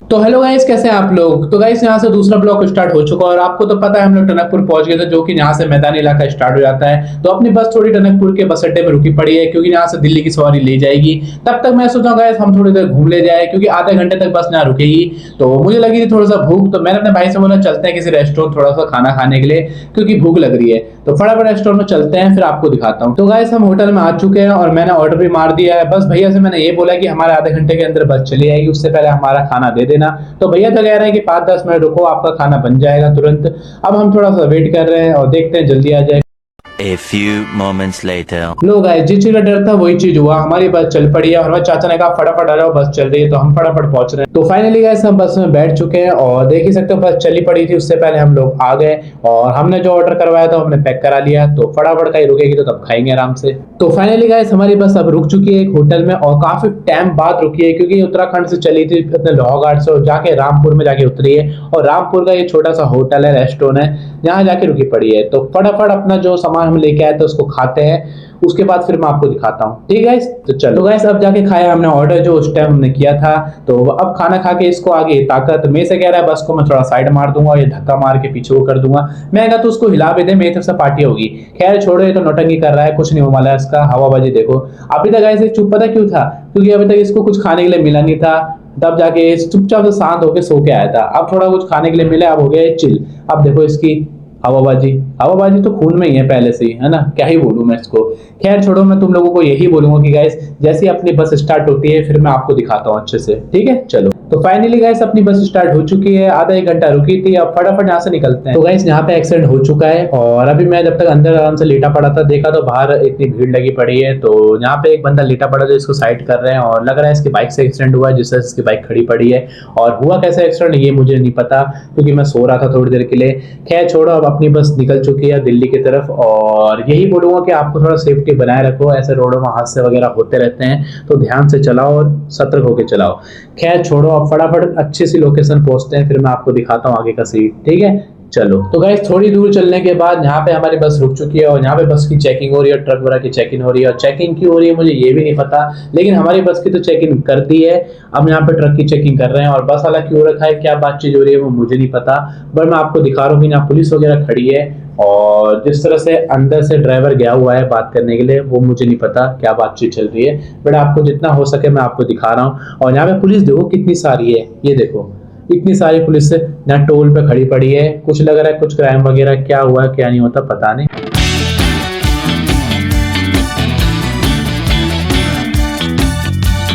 तो hello guys, कैसे हैं आप लोग। तो गाइस यहाँ से दूसरा ब्लॉक स्टार्ट हो चुका है और आपको तो पता है हम लोग टनकपुर पहुंच गए थे, जो कि यहाँ से मैदानी इलाका स्टार्ट हो जाता है। तो अपनी बस थोड़ी टनकपुर के बस अड्डे पे रुकी पड़ी है, क्योंकि यहाँ से दिल्ली की सवारी ले जाएगी। तब तक मैं सोचा गाइस हम थोड़ी देर घूम ले जाए, क्योंकि आधे घंटे तक बस यहाँ रुकेगी। तो मुझे लगी थी थोड़ा सा भूख, तो मैंने अपने भाई से बोला चलते हैं किसी रेस्टोरेंट थोड़ा सा खाना खाने के लिए, क्योंकि भूख लग रही है। तो फटाफट रेस्टोरेंट में चलते हैं, फिर आपको दिखाता हूँ। तो गाइस हम होटल में आ चुके हैं और मैंने ऑर्डर भी मार दिया है। बस भैया से मैंने ये बोला कि हमारे आधे घंटे के अंदर बस चली आएगी, उससे पहले हमारा खाना दे देना। तो भैया तो कह रहे हैं कि 5-10 मिनट रुको, आपका खाना बन जाएगा तुरंत। अब हम थोड़ा सा वेट कर रहे हैं और देखते हैं जल्दी आ जाए। A few moments later. Low guys, जिस चीज का डर था वही चीज हुआ, हमारी बस चल पड़ी है और हमारे चाचा ने कहा फटाफट आ जाओ बस चल रही है। तो हम फटाफट पहुंच रहे हैं। तो फाइनली गाइस हम बस में बैठ चुके हैं और देख ही सकते हो बस चली पड़ी थी, उससे पहले हम लोग आ गए और हमने जो ऑर्डर करवाया था हमने पैक करा लिया। तो फटाफट कहीं रुकेगी तो तब खाएंगे आराम से। तो फाइनली गाइस हमारी बस अब रुक चुकी है एक होटल में और काफी टाइम बाद रुकी है, क्योंकि उत्तराखंड से चली थी अपने लोहाघाट से और जाके रामपुर में जाके उतरी है। और रामपुर का ये छोटा सा होटल है, रेस्टोरेंट है, जहाँ जाके रुकी पड़ी है। तो फटाफट अपना जो सामान हम लेके आए थे उसको खाते हैं, उसके बाद फिर मैं आपको दिखाता हूँ। ठीक है, तो चलो गाइस अब जाके खाया हमने ऑर्डर जो उस टाइम हमने किया था। तो अब खाना खा के इसको आगे ताकत मेरे से कह रहा है बस को मैं थोड़ा साइड मार दूंगा और ये धक्का मार के पीछे वो कर दूंगा। मैं तो उसको हिला भी दे, मेरी तरफ से पार्टी होगी। खैर छोड़ो, ये तो नौटंकी कर रहा है, कुछ नहीं होने वाला है इसका। हवाबाजी देखो। अभी तक गाइस चुप पता क्यों था, क्योंकि अभी तक इसको कुछ खाने के लिए मिला नहीं था। तब जाके चुपचाप से शांत होकर सो के आया था। अब थोड़ा कुछ खाने के लिए मिला, अब हो गया चिल। अब देखो इसकी हवाबाजी। हवाबाजी तो खून में ही है पहले से ही, है ना, क्या ही बोलूं मैं इसको। खैर छोड़ो, मैं तुम लोगों को यही बोलूंगा कि गाइस जैसे अपनी बस स्टार्ट होती है फिर मैं आपको दिखाता हूँ अच्छे से। ठीक है, चलो। तो फाइनली गाइस अपनी बस स्टार्ट हो चुकी है, आधा एक घंटा रुकी थी, अब फटाफट यहाँ से निकलते हैं। तो गाइस यहाँ पे एक्सीडेंट हो चुका है और अभी मैं जब तक अंदर आराम से लेटा पड़ा था, देखा तो बाहर इतनी भीड़ लगी पड़ी है। तो यहाँ पे एक बंदा लेटा पड़ा जो इसको साइड कर रहे हैं और लग रहा है इसकी बाइक से एक्सीडेंट हुआ है, जिससे इसकी बाइक खड़ी पड़ी है। और हुआ कैसे एक्सीडेंट ये मुझे नहीं पता, क्योंकि मैं सो रहा था थोड़ी देर के लिए। खैर छोड़ो, अब अपनी बस निकल चुकी है दिल्ली की तरफ और यही बोलूंगा कि आपको थोड़ा सेफ्टी बनाए रखो। ऐसे रोडों में हादसे वगैरह होते रहते हैं, तो ध्यान से चलाओ और सतर्क होकर चलाओ। खैर छोड़ो, अब फटाफट अच्छी सी लोकेशन पहुंचते हैं, फिर मैं आपको दिखाता हूँ आगे का सीन। ठीक है, चलो। तो गाइस थोड़ी दूर चलने के बाद यहाँ पे हमारी बस रुक चुकी है और यहाँ पे बस की चेकिंग हो रही है, ट्रक वगैरह की चेकिंग हो रही है। और चेकिंग क्यों हो रही है मुझे ये भी नहीं पता, लेकिन हमारी बस की तो चेकिंग कर दी है। अब यहाँ पे ट्रक की चेकिंग कर रहे हैं और बस वाला क्यों रखा है, क्या बातचीत हो रही है वो मुझे नहीं पता। बट मैं आपको दिखा रहा हूँ कि यहाँ पुलिस वगैरह खड़ी है और जिस तरह से अंदर से ड्राइवर गया हुआ है बात करने के लिए, वो मुझे नहीं पता क्या बातचीत चल रही है। बट आपको जितना हो सके मैं आपको दिखा रहा हूँ। और यहाँ पे पुलिस देखो कितनी सारी है, ये देखो इतनी सारी पुलिस यहाँ टोल पे खड़ी पड़ी है। कुछ लग रहा है कुछ क्राइम वगैरह क्या हुआ है क्या नहीं होता पता नहीं।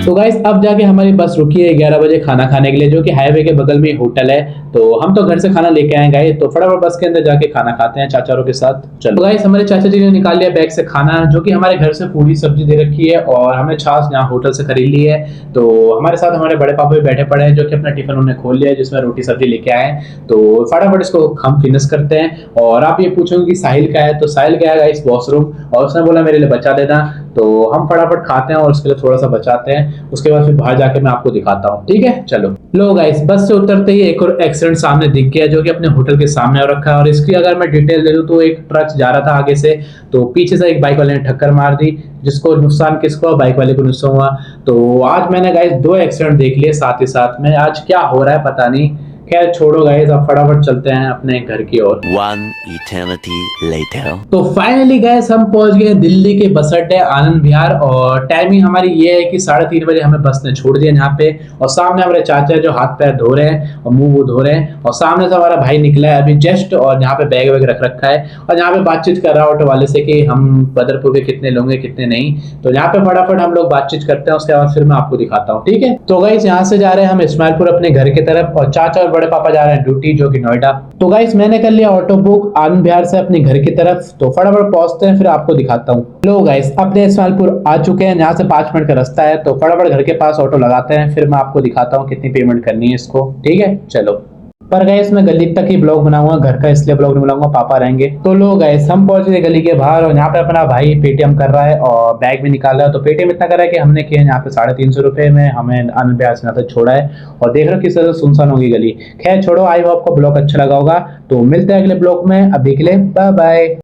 तो गाइस अब जाके हमारी बस रुकी है 11 बजे खाना खाने के लिए, जो कि हाईवे के बगल में होटल है। तो हम तो घर से खाना लेके आए गाइस, तो फटाफट बस के अंदर जाके खाना खाते हैं चाचारों के साथ। चलो गाइस हमारे चाचा जी ने निकाल लिया बैग से खाना, जो कि हमारे घर से पूरी सब्जी दे रखी है और हमने छाछ यहाँ होटल से खरीद ली है। तो हमारे साथ हमारे बड़े पापा भी बैठे पड़े हैं, जो कि अपना टिफिन उन्होंने खोल लिया है जिसमें रोटी सब्जी लेके आए। तो फटाफट इसको हम फिनिश करते हैं। और आप ये पूछोगे कि साहिल का है, तो साहिल गया गाइस वॉशरूम और उसने बोला मेरे लिए बचा देना। तो हम फटाफट खाते हैं और उसके लिए थोड़ा सा बचाते हैं, उसके बाद फिर बाहर जाके मैं आपको दिखाता हूँ। ठीक है, चलो। लो गाइस बस से उतरते ही एक और एक्सीडेंट सामने दिख गया, जो कि अपने होटल के सामने आ रखा है। और इसकी अगर मैं डिटेल दे दूं तो एक ट्रक जा रहा था आगे से, तो पीछे से एक बाइक वाले ने टक्कर मार दी, जिसको नुकसान किसको, बाइक वाले को नुकसान हुआ। तो आज मैंने गाइस 2 एक्सीडेंट देख लिए साथ ही साथ में, आज क्या हो रहा है पता नहीं। खैर छोड़ो गाइस, अब फटाफट चलते हैं अपने घर की ओर। One eternity later. तो फाइनली गाइस हम पहुंच गए दिल्ली के बस अड्डे आनंद विहार और टाइमिंग हमारी ये है कि 3:30 बजे हमें बस ने छोड़ दिया यहाँ पे। और सामने हमारे चाचा जो हाथ पैर धो रहे हैं और मुंह वो धो रहे हैं, और सामने से हमारा भाई निकला है अभी जस्ट और यहाँ पे बैग वैग रख रखा है और यहाँ पे बातचीत कर रहा है ऑटो वाले से कि हम बदरपुर के कितने लोगे कितने नहीं। तो यहाँ पे फटाफट हम लोग बातचीत करते हैं, उसके बाद फिर मैं आपको दिखाता हूँ। ठीक है, तो गाइस यहाँ से जा रहे हैं हम इस्माइलपुर अपने घर की तरफ और चाचा और बड़े पापा जा रहे हैं ड्यूटी, जो कि नोएडा। तो गाइस मैंने कर लिया ऑटो बुक आनंद विहार से अपने घर की तरफ, तो फटाफट पहुंचते हैं फिर आपको दिखाता हूँ। लो गाइस अपने इस्माइलपुर आ चुके हैं, यहाँ से 5 मिनट का रास्ता है। तो फटाफट घर के पास ऑटो लगाते हैं, फिर मैं आपको दिखाता हूँ कितनी पेमेंट करनी है इसको। ठीक है, चलो। पर गाइस मैं गली तक ही ब्लॉग बनाऊंगा, घर का इसलिए ब्लॉग नहीं बनाऊंगा, पापा रहेंगे। तो लो गाइस हम पहुंच गए गली के बाहर और यहाँ पे अपना भाई पेटीएम कर रहा है और बैग भी निकाल रहा है। तो पेटीएम इतना कर रहा है कि हमने किया यहाँ पे 350 रुपए में हमें आनंद विहार से तक छोड़ा है। और देख रहे हो किस तरह सुनसान होगी गली। खैर छोड़ो, आई होप आपको ब्लॉग अच्छा लगा होगा। तो मिलते हैं अगले ब्लॉग में, अभी के लिए बाय बाय।